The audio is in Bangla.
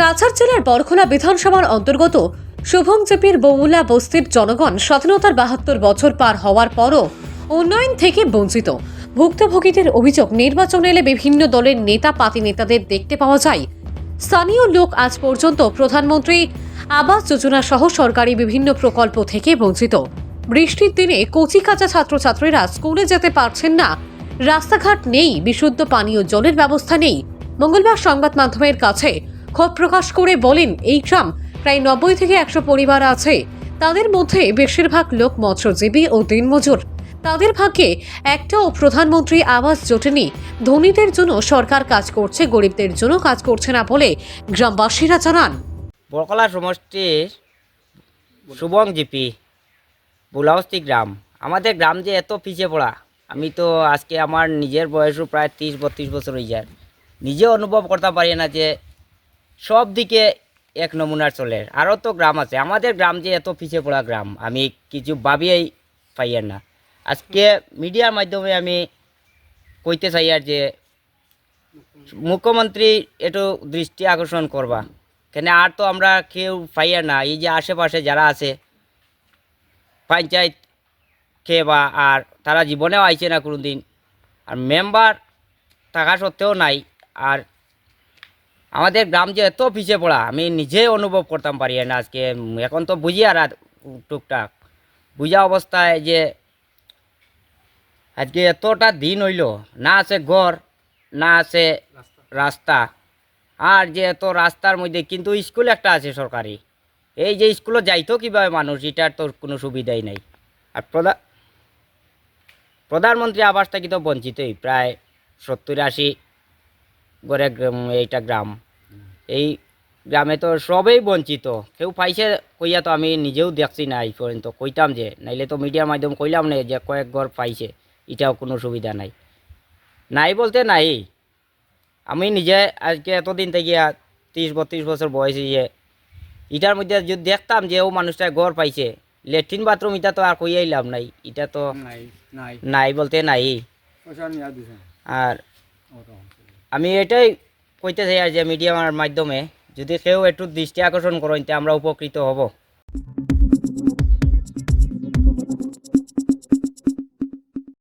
কাছাড় জেলার বরখোলা বিধানসভার অন্তর্গত শুভংজেপির বৌলা বস্তির জনগণ স্বাধীনতার ৭২ বছর পার হওয়ার পরও উন্নয়ন থেকে বঞ্চিত। ভুক্তভোগীদের অভিযোগ, নির্বাচন এলে বিভিন্ন দলের নেতা পাতি নেতাদের দেখতে পাওয়া যায়। স্থানীয় লোক আজ পর্যন্ত প্রধানমন্ত্রী আবাস যোজনা সহ সরকারি বিভিন্ন প্রকল্প থেকে বঞ্চিত। বৃষ্টির দিনে কচিকাঁচা ছাত্রছাত্রীরা স্কুলে যেতে পারছেন না, রাস্তাঘাট নেই, বিশুদ্ধ পানীয় জলের ব্যবস্থা নেই। মঙ্গলবার সংবাদ মাধ্যমের কাছে ক্ষোভ প্রকাশ করে বলেন, এই গ্রাম প্রায় ৯০ থেকে ১০০ পরিবার আছে। তাদের মধ্যে বেশিরভাগ লোক মৎস্যজীবী ও দিনমজুর। তাদের ভাগ্যে একটাও প্রধানমন্ত্রী আবাস জোটেনি। ধনীদের জন্য সরকার কাজ করছে, গরিবদের জন্য কাজ করছে না বলে গ্রামবাসীরা জানান। বরকলা সমষ্টির শুভংজেপি বুলাবস্তি গ্রাম, আমাদের গ্রাম যে এত পিছিয়ে পড়া, আমি তো আজকে আমার নিজের বয়সও প্রায় ৩০-৩২ বছর হয়ে যায়, নিজে অনুভব করতে পারি না যে সব দিকে এক নমুনার চলে। আরও তো গ্রাম আছে, আমাদের গ্রাম যে এত পিছিয়ে পড়া গ্রাম আমি কিছু ভাবিয়েই পাই না। আজকে মিডিয়ার মাধ্যমে আমি কইতে চাই আর যে মুখ্যমন্ত্রী একটু দৃষ্টি আকর্ষণ করবা, কেন আর তো আমরা কেউ পাই না। এই যে আশেপাশে যারা আছে পঞ্চায়েত খেয়ে বা আর তারা জীবনেও আইছে না কোনো দিন, আর মেম্বার থাকা সত্ত্বেও নাই। আর আমাদের গ্রাম যে এত পিছিয়ে পড়া আমি নিজে অনুভব করতাম পারি না। আজকে এখন তো বুঝি আর টুকটাক বুঝা অবস্থায় যে আজকে এতটা দিন হইল, না আছে ঘর, না আছে রাস্তা। আর যে এত রাস্তার মধ্যে কিন্তু স্কুল একটা আছে সরকারি, এই যে স্কুলে যাইতো কীভাবে মানুষ, এটার তো কোনো সুবিধাই নাই। আর প্রধানমন্ত্রী আবাস থেকে তো বঞ্চিতই, প্রায় ৭০-৮০ গড়ে এইটা গ্রাম। এই গ্রামে তো সবেই বঞ্চিত, কেউ পাইছে কইয়া তো আমি নিজেও দেখছি না এই পর্যন্ত। কইতাম যে নাইলে তো মিডিয়ার মাধ্যমে কইলাম না যে কয়েক ঘর পাইছে, এটাও কোনো সুবিধা নাই। নাই বলতে নাই, আমি নিজে আজকে এতদিন থেকে ৩০-৩২ বছর বয়সে যে এটার মধ্যে যদি দেখতাম যে ও মানুষটা ঘর পাইছে, ল্যাট্রিন বাথরুম, এটা তো আর কইয়াই লাভ নাই, এটা তো নাই বলতে নাই। আর আমি এটাই কইতে চাই আর যে মিডিয়ার মাধ্যমে যদি কেউ একটু দৃষ্টি আকর্ষণ করেন, আমরা উপকৃত হব।